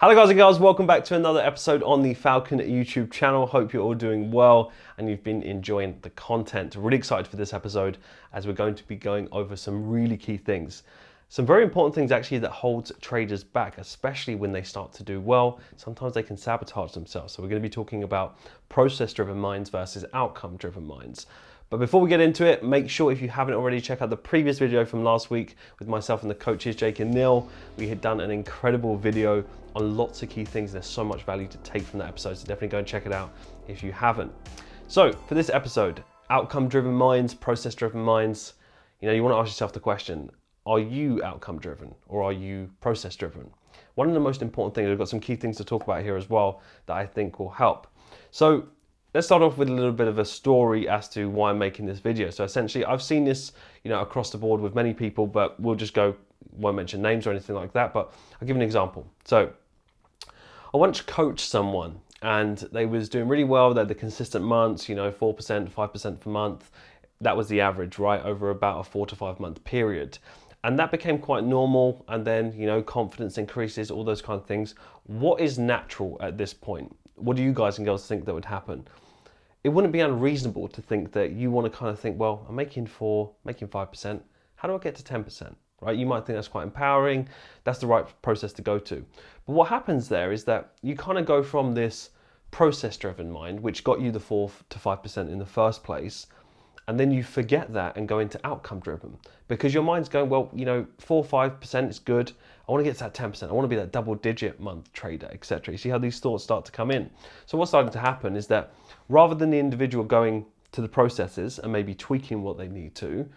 Hello guys and girls, welcome back to another episode on the Falcon YouTube channel. Hope you're all doing well and you've been enjoying the content. Really excited for this episode as we're going to be going over some really key things. Some very important things actually that holds traders back, especially when they start to do well. Sometimes they can sabotage themselves. So we're going to be talking about process-driven minds versus outcome-driven minds. But before we get into it, make sure if you haven't already, check out the previous video from last week with myself and the coaches, Jake and Neil. We had done an incredible video on lots of key things. There's so much value to take from that episode, so definitely go and check it out if you haven't. So for this episode, outcome-driven minds, process-driven minds, you want to ask yourself the question, are you outcome-driven or are you process-driven? One of the most important things, I've got some key things to talk about here as well that I think will help. So let's start off with a little bit of a story as to why I'm making this video. So essentially, I've seen this, across the board with many people, but we'll just go, won't mention names or anything like that, but I'll give you an example. So I once coached someone and they was doing really well. They had the consistent months, 4%, 5% per month. That was the average, right, over about a 4 to 5 month period. And that became quite normal. And then, confidence increases, all those kind of things. What is natural at this point? What do you guys and girls think that would happen? It wouldn't be unreasonable to think that you want to kind of think, well, I'm making 4, making 5%. How do I get to 10%? Right? You might think that's quite empowering. That's the right process to go to. But what happens there is that you kind of go from this process-driven mind, which got you the 4 to 5% in the first place, and then you forget that and go into outcome-driven because your mind's going, well, 4, 5% is good. I want to get to that 10%. I want to be that double-digit month trader, etc. You see how these thoughts start to come in. So what's starting to happen is that rather than the individual going to the processes and maybe tweaking what they need to,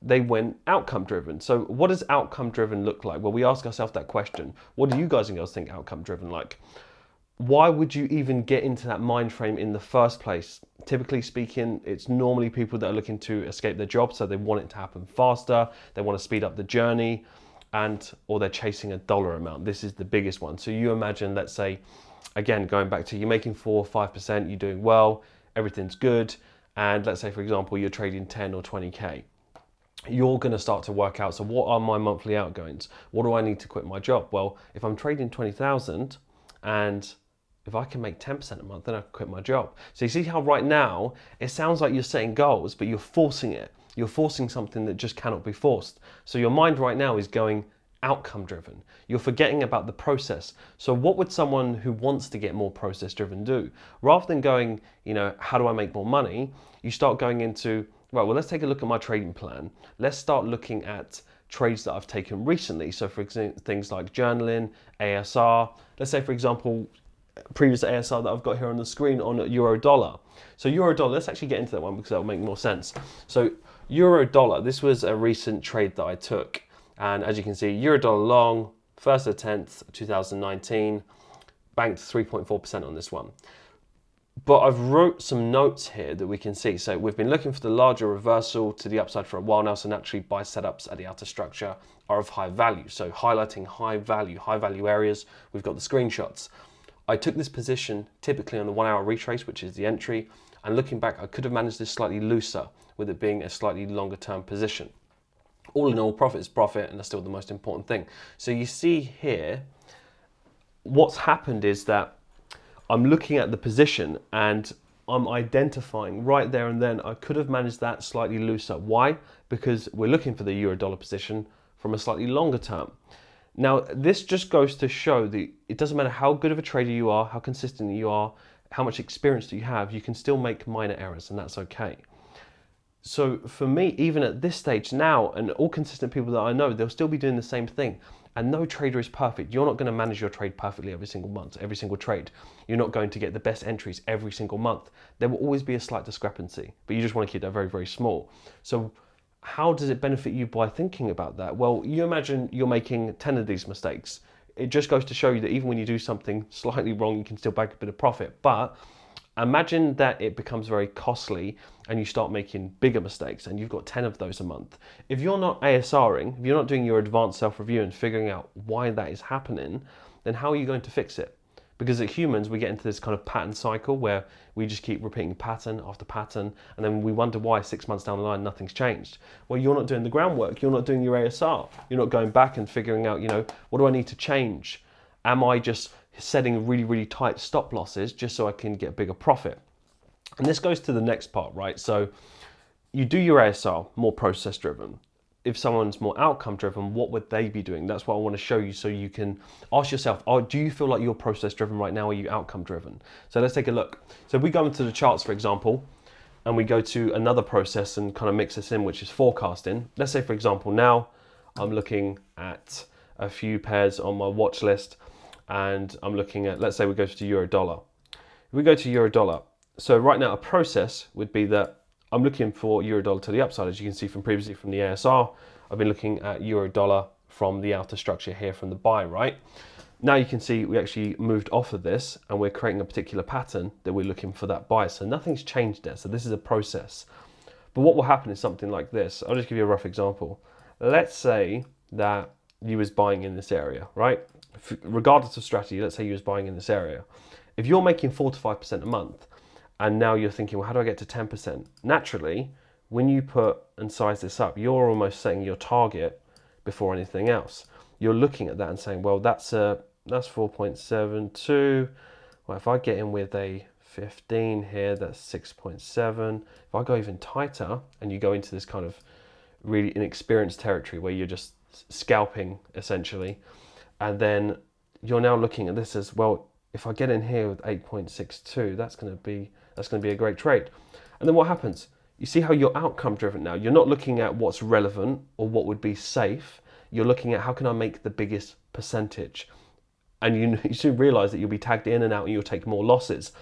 they went outcome-driven. So what does outcome-driven look like? Well, we ask ourselves that question. What do you guys and girls think outcome-driven like? Why would you even get into that mind frame in the first place? Typically speaking, it's normally people that are looking to escape their job, so they want it to happen faster, they want to speed up the journey, or they're chasing a dollar amount. This is the biggest one. So you imagine, let's say, again, going back to you're making 4 or 5%, you're doing well, everything's good, and let's say, for example, you're trading 10 or 20K. You're going to start to work out, so what are my monthly outgoings? What do I need to quit my job? Well, if I'm trading 20,000 and if I can make 10% a month, then I can quit my job. So you see how right now, it sounds like you're setting goals, but you're forcing it. You're forcing something that just cannot be forced. So your mind right now is going outcome driven. You're forgetting about the process. So what would someone who wants to get more process driven do? Rather than going, how do I make more money? You start going into, right, well, let's take a look at my trading plan. Let's start looking at trades that I've taken recently. So for example, things like journaling, ASR. Let's say, for example, previous ASR that I've got here on the screen on euro dollar. So euro dollar, let's actually get into that one because that'll make more sense. So euro dollar, this was a recent trade that I took. And as you can see, euro dollar long, 1st of 10th, 2019, banked 3.4% on this one. But I've wrote some notes here that we can see. So we've been looking for the larger reversal to the upside for a while now. So naturally buy setups at the outer structure are of high value. So highlighting high value areas, we've got the screenshots. I took this position typically on the 1 hour retrace, which is the entry. And looking back, I could have managed this slightly looser with it being a slightly longer term position. All in all, profit is profit, and that's still the most important thing. So you see here, what's happened is that I'm looking at the position and I'm identifying right there and then I could have managed that slightly looser. Why? Because we're looking for the euro dollar position from a slightly longer term. Now, this just goes to show that it doesn't matter how good of a trader you are, how consistent you are, how much experience do you have, you can still make minor errors, and that's okay. So for me, even at this stage now, and all consistent people that I know, they'll still be doing the same thing. And no trader is perfect. You're not going to manage your trade perfectly every single month, every single trade. You're not going to get the best entries every single month. There will always be a slight discrepancy, but you just want to keep that very, very small. So how does it benefit you by thinking about that? Well, you imagine you're making 10 of these mistakes. It just goes to show you that even when you do something slightly wrong, you can still bag a bit of profit. But imagine that it becomes very costly and you start making bigger mistakes and you've got 10 of those a month. If you're not ASRing, if you're not doing your advanced self-review and figuring out why that is happening, then how are you going to fix it? Because as humans, we get into this kind of pattern cycle where we just keep repeating pattern after pattern, and then we wonder why 6 months down the line, nothing's changed. Well, you're not doing the groundwork. You're not doing your ASR. You're not going back and figuring out, what do I need to change? Am I just setting really, really tight stop losses just so I can get a bigger profit? And this goes to the next part, right? So you do your ASR, more process driven. If someone's more outcome driven, what would they be doing? That's what I want to show you, so you can ask yourself, oh, do you feel like you're process driven right now, or are you outcome driven? So let's take a look. So if we go into the charts, for example, and we go to another process and kind of mix this in, which is forecasting. Let's say, for example, now I'm looking at a few pairs on my watch list, and I'm looking at, let's say we go to euro dollar. If we go to euro dollar, so right now a process would be that I'm looking for euro dollar to the upside. As you can see from previously from the ASR, I've been looking at euro dollar from the outer structure here from the buy, right? Now you can see we actually moved off of this and we're creating a particular pattern that we're looking for that buy. So nothing's changed there. So this is a process. But what will happen is something like this. I'll just give you a rough example. Let's say that you was buying in this area, right? Regardless of strategy, let's say you was buying in this area. If you're making 4 to 5% a month, and now you're thinking, well, how do I get to 10%? Naturally, when you put and size this up, you're almost setting your target before anything else. You're looking at that and saying, well, that's 4.72. Well, if I get in with a 15 here, that's 6.7. If I go even tighter and you go into this kind of really inexperienced territory where you're just scalping essentially, and then you're now looking at this as, well, if I get in here with 8.62, that's going to be a great trade. And then what happens? You see how you're outcome driven now. You're not looking at what's relevant or what would be safe. You're looking at how can I make the biggest percentage. And you soon realize that you'll be tagged in and out and you'll take more losses.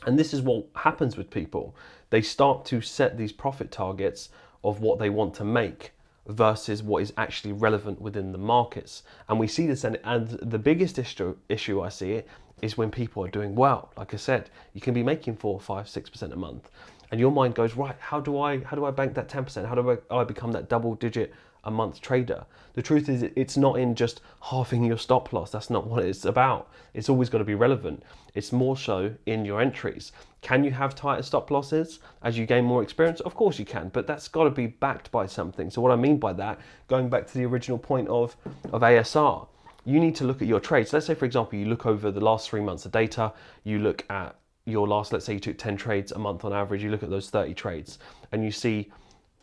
And this is what happens with people. They start to set these profit targets of what they want to make versus what is actually relevant within the markets. And we see this, and the biggest issue I see it is when people are doing well. Like I said, you can be making 4, 5, 6% a month, and your mind goes, right, how do I bank that 10%? How do I become that double digit a month trader? The truth is, it's not in just halving your stop loss. That's not what it's about. It's always got to be relevant. It's more so in your entries. Can you have tighter stop losses as you gain more experience? Of course you can, but that's got to be backed by something. So what I mean by that, going back to the original point of ASR, you need to look at your trades. Let's say, for example, you look over the last 3 months of data, you look at your last, let's say you took 10 trades a month on average, you look at those 30 trades and you see,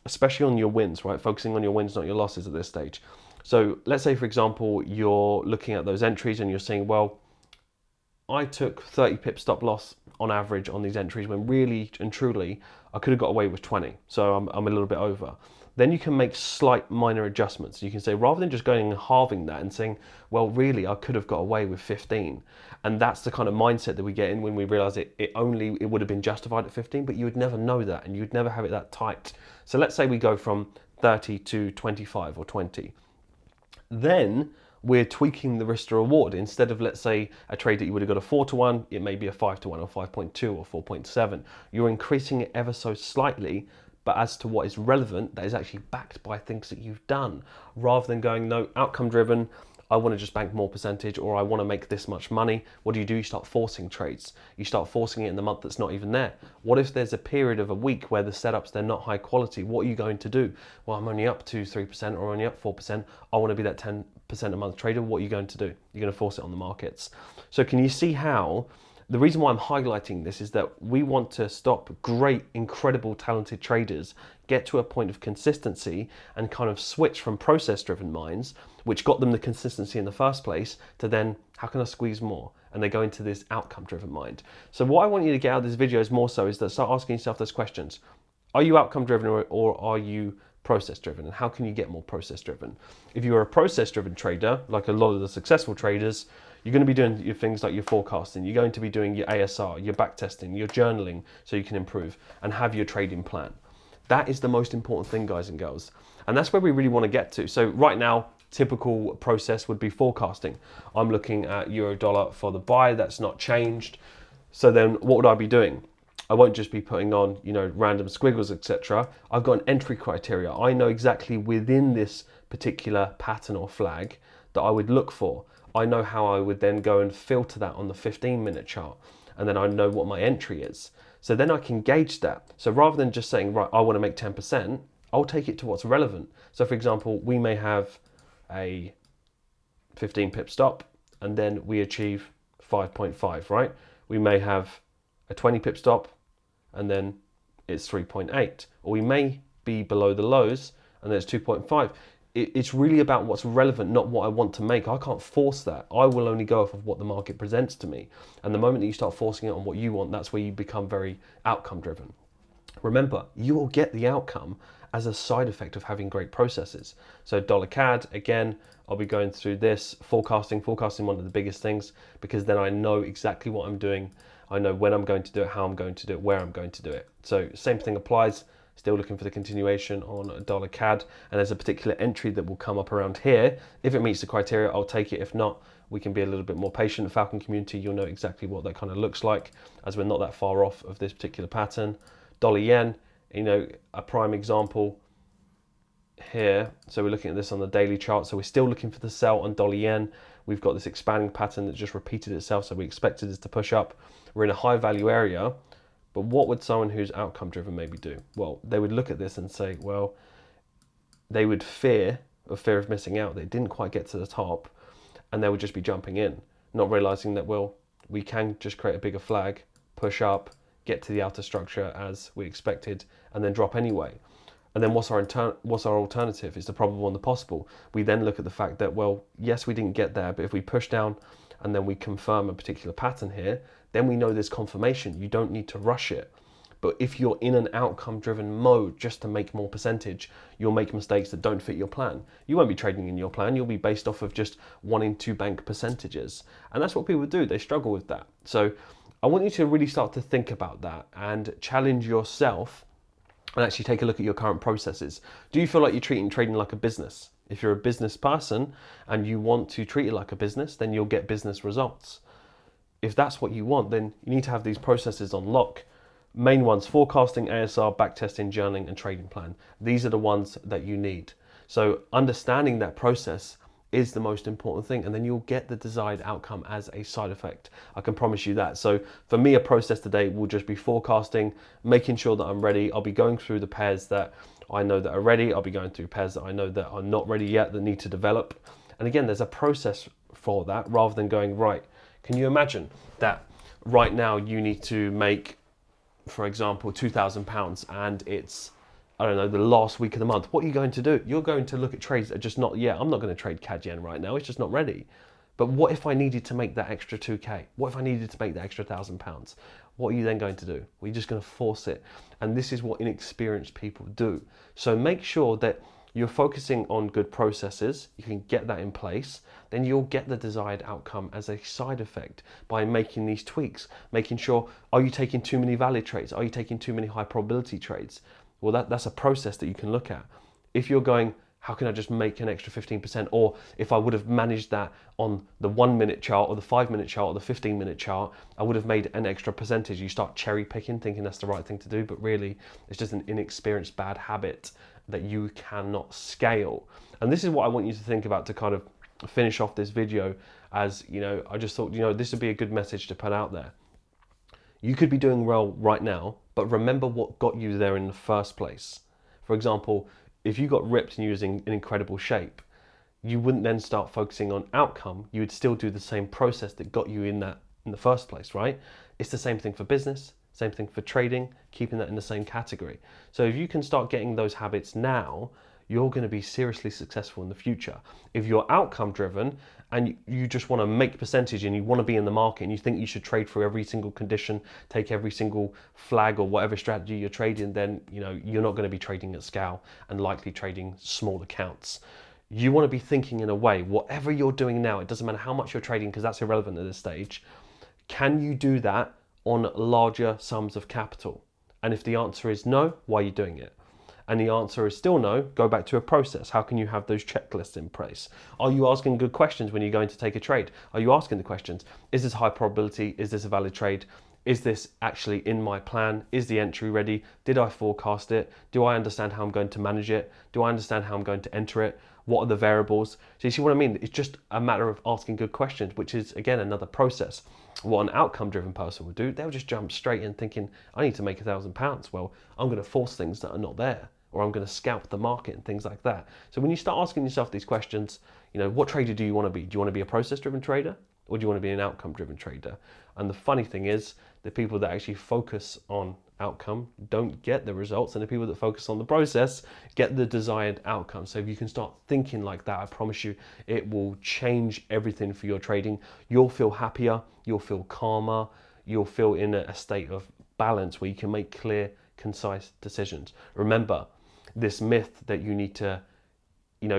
especially on your wins, right? Focusing on your wins, not your losses at this stage. So let's say, for example, you're looking at those entries and you're saying, well, I took 30 pip stop loss on average on these entries when really and truly I could have got away with 20. So I'm a little bit over. Then you can make slight minor adjustments. You can say, rather than just going and halving that and saying, well, really, I could have got away with 15. And that's the kind of mindset that we get in when we realize it would have been justified at 15, but you would never know that and you'd never have it that tight. So let's say we go from 30 to 25 or 20. Then we're tweaking the risk to reward. Instead of, let's say, a trade that you would have got a 4 to 1, it may be a 5 to 1 or 5.2 or 4.7. You're increasing it ever so slightly, but as to what is relevant, that is actually backed by things that you've done, rather than going, no, outcome driven, I want to just bank more percentage, or I want to make this much money. What do? You start forcing trades. You start forcing it in the month that's not even there. What if there's a period of a week where the setups, they're not high quality? What are you going to do? Well, I'm only up 2, 3% or only up 4%. I want to be that 10% a month trader. What are you going to do? You're going to force it on the markets. So can you see how the reason why I'm highlighting this is that we want to stop great, incredible, talented traders get to a point of consistency and kind of switch from process-driven minds, which got them the consistency in the first place, to then, how can I squeeze more? And they go into this outcome-driven mind. So what I want you to get out of this video is more so is that start asking yourself those questions. Are you outcome-driven or are you process-driven? And how can you get more process-driven? If you're a process-driven trader, like a lot of the successful traders, you're going to be doing your things like your forecasting. You're going to be doing your ASR, your backtesting, your journaling, so you can improve and have your trading plan. That is the most important thing, guys and girls. And that's where we really want to get to. So right now, typical process would be forecasting. I'm looking at euro dollar for the buy. That's not changed. So then what would I be doing? I won't just be putting on, random squiggles, etc. I've got an entry criteria. I know exactly within this particular pattern or flag that I would look for. I know how I would then go and filter that on the 15-minute chart, and then I know what my entry is. So then I can gauge that. So rather than just saying, right, I want to make 10%, I'll take it to what's relevant. So for example, we may have a 15 pip stop, and then we achieve 5.5, right? We may have a 20 pip stop and then it's 3.8, or we may be below the lows and then it's 2.5. It's really about what's relevant, not what I want to make. I can't force that. I will only go off of what the market presents to me. And the moment that you start forcing it on what you want, that's where you become very outcome driven. Remember, you will get the outcome as a side effect of having great processes. So dollar CAD, again, I'll be going through this. Forecasting, one of the biggest things, because then I know exactly what I'm doing. I know when I'm going to do it, how I'm going to do it, where I'm going to do it. So same thing applies. Still looking for the continuation on dollar CAD, and there's a particular entry that will come up around here. If it meets the criteria, I'll take it. If not, we can be a little bit more patient. The Falcon community, you'll know exactly what that kind of looks like, as we're not that far off of this particular pattern. Dollar yen, you know, a prime example here. So we're looking at this on the daily chart. So we're still looking for the sell on dollar yen. We've got this expanding pattern that just repeated itself. So we expected this to push up. We're in a high value area. But what would someone who's outcome driven maybe do? Well, they would look at this and say, well, they would fear of missing out. They didn't quite get to the top, and they would just be jumping in, not realizing that, well, we can just create a bigger flag, push up, get to the outer structure as we expected, and then drop anyway. And then what's our alternative? It's the probable and the possible. We then look at the fact that, well, yes, we didn't get there, but if we push down and then we confirm a particular pattern here, then we know there's confirmation. You don't need to rush it. But if you're in an outcome driven mode just to make more percentage, you'll make mistakes that don't fit your plan. You won't be trading in your plan. You'll be based off of just wanting to bank percentages. And that's what people do. They struggle with that. So I want you to really start to think about that and challenge yourself and actually take a look at your current processes. Do you feel like you're treating trading like a business? If you're a business person and you want to treat it like a business, then you'll get business results. If that's what you want, then you need to have these processes on lock. Main ones: forecasting, ASR, backtesting, journaling, and trading plan. These are the ones that you need. So understanding that process is the most important thing, and then you'll get the desired outcome as a side effect. I can promise you that. So for me, a process today will just be forecasting, making sure that I'm ready. I'll be going through the pairs that I know that are ready. I'll be going through pairs that I know that are not ready yet, that need to develop. And again, there's a process for that, rather than going, right, can you imagine that right now you need to make, for example, £2,000 and it's, I don't know, the last week of the month? What are you going to do? You're going to look at trades that are just not yet. I'm not going to trade CAD yen right now. It's just not ready. But what if I needed to make that extra 2K? What if I needed to make that extra £1,000? What are you then going to do? Well, you're just going to force it. And this is what inexperienced people do. So make sure that you're focusing on good processes. You can get that in place. Then you'll get the desired outcome as a side effect by making these tweaks, making sure, are you taking too many valid trades? Are you taking too many high probability trades? Well, that's a process that you can look at. If you're going, how can I just make an extra 15%? Or if I would have managed that on the 1 minute chart or the 5 minute chart or the 15-minute chart, I would have made an extra percentage. You start cherry picking, thinking that's the right thing to do, but really it's just an inexperienced bad habit that you cannot scale. And this is what I want you to think about to kind of finish off this video. As you know, I just thought, this would be a good message to put out there. You could be doing well right now, but remember what got you there in the first place. For example, if you got ripped and you was in incredible shape, you wouldn't then start focusing on outcome. You would still do the same process that got you in the first place, right? It's the same thing for business, same thing for trading, keeping that in the same category. So if you can start getting those habits now, you're going to be seriously successful in the future. If you're outcome driven and you just want to make percentage and you want to be in the market and you think you should trade for every single condition, take every single flag or whatever strategy you're trading, then you're not going to be trading at scale and likely trading small accounts. You want to be thinking in a way, whatever you're doing now, it doesn't matter how much you're trading because that's irrelevant at this stage. Can you do that on larger sums of capital? And if the answer is no, why are you doing it? And the answer is still no, go back to a process. How can you have those checklists in place? Are you asking good questions when you're going to take a trade? Are you asking the questions, is this high probability? Is this a valid trade? Is this actually in my plan? Is the entry ready? Did I forecast it? Do I understand how I'm going to manage it? Do I understand how I'm going to enter it? What are the variables? So you see what I mean? It's just a matter of asking good questions, which is, again, another process. What an outcome-driven person would do, they'll just jump straight in thinking, I need to make £1,000. Well, I'm going to force things that are not there, or I'm going to scalp the market and things like that. So when you start asking yourself these questions, what trader do you want to be? Do you want to be a process-driven trader? or do you want to be an outcome-driven trader? And the funny thing is, the people that actually focus on outcome don't get the results, and the people that focus on the process get the desired outcome. So if you can start thinking like that, I promise you, it will change everything for your trading. You'll feel happier, you'll feel calmer, you'll feel in a state of balance where you can make clear, concise decisions. Remember, this myth that you need to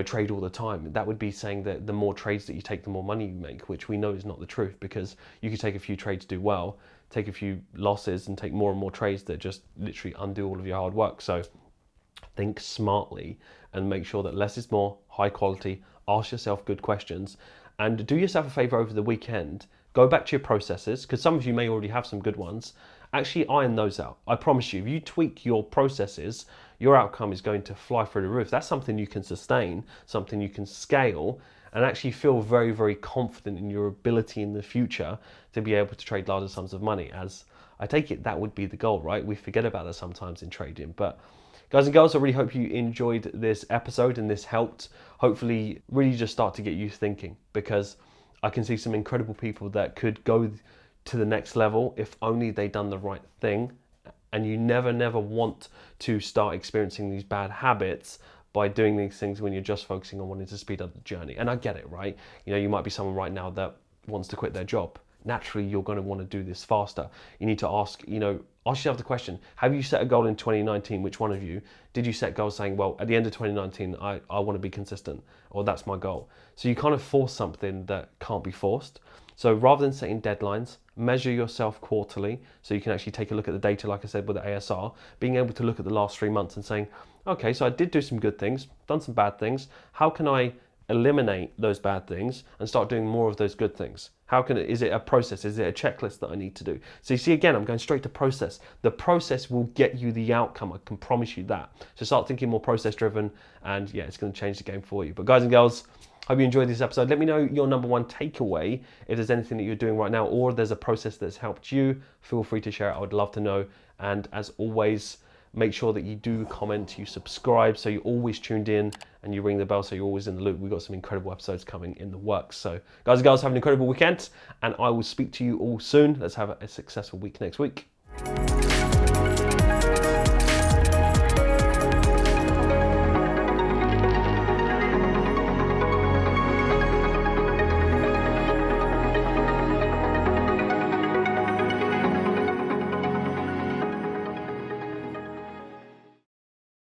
trade all the time, that would be saying that the more trades that you take, the more money you make, which we know is not the truth, because you could take a few trades, do well, take a few losses, and take more and more trades that just literally undo all of your hard work. So think smartly and make sure that less is more, high quality, ask yourself good questions, and do yourself a favor over the weekend. Go back to your processes, because some of you may already have some good ones. Actually iron those out. I promise you, if you tweak your processes, your outcome is going to fly through the roof. That's something you can sustain, something you can scale, and actually feel very, very confident in your ability in the future to be able to trade larger sums of money. As I take it, that would be the goal, right? We forget about that sometimes in trading. But guys and girls, I really hope you enjoyed this episode and this helped hopefully really just start to get you thinking, because I can see some incredible people that could go to the next level if only they done the right thing. And you never want to start experiencing these bad habits by doing these things when you're just focusing on wanting to speed up the journey. And I get it, right? You might be someone right now that wants to quit their job. Naturally, you're going to want to do this faster. You need to ask yourself the question, have you set a goal in 2019? Which one of you did you set goals saying, well, at the end of 2019, I want to be consistent, or that's my goal? So you kind of force something that can't be forced. So rather than setting deadlines, measure yourself quarterly so you can actually take a look at the data, like I said, with the ASR, being able to look at the last 3 months and saying, okay, so I did do some good things, done some bad things. How can I eliminate those bad things and start doing more of those good things? Is it a process? Is it a checklist that I need to do? So you see, again, I'm going straight to process. The process will get you the outcome. I can promise you that. So start thinking more process driven, and yeah, it's going to change the game for you. But guys and girls, hope you enjoyed this episode. Let me know your number one takeaway. If there's anything that you're doing right now, or there's a process that's helped you, feel free to share it. I would love to know. And as always, make sure that you do comment, you subscribe, so you're always tuned in, and you ring the bell so you're always in the loop. We've got some incredible episodes coming in the works. So guys and girls, have an incredible weekend, and I will speak to you all soon. Let's have a successful week next week.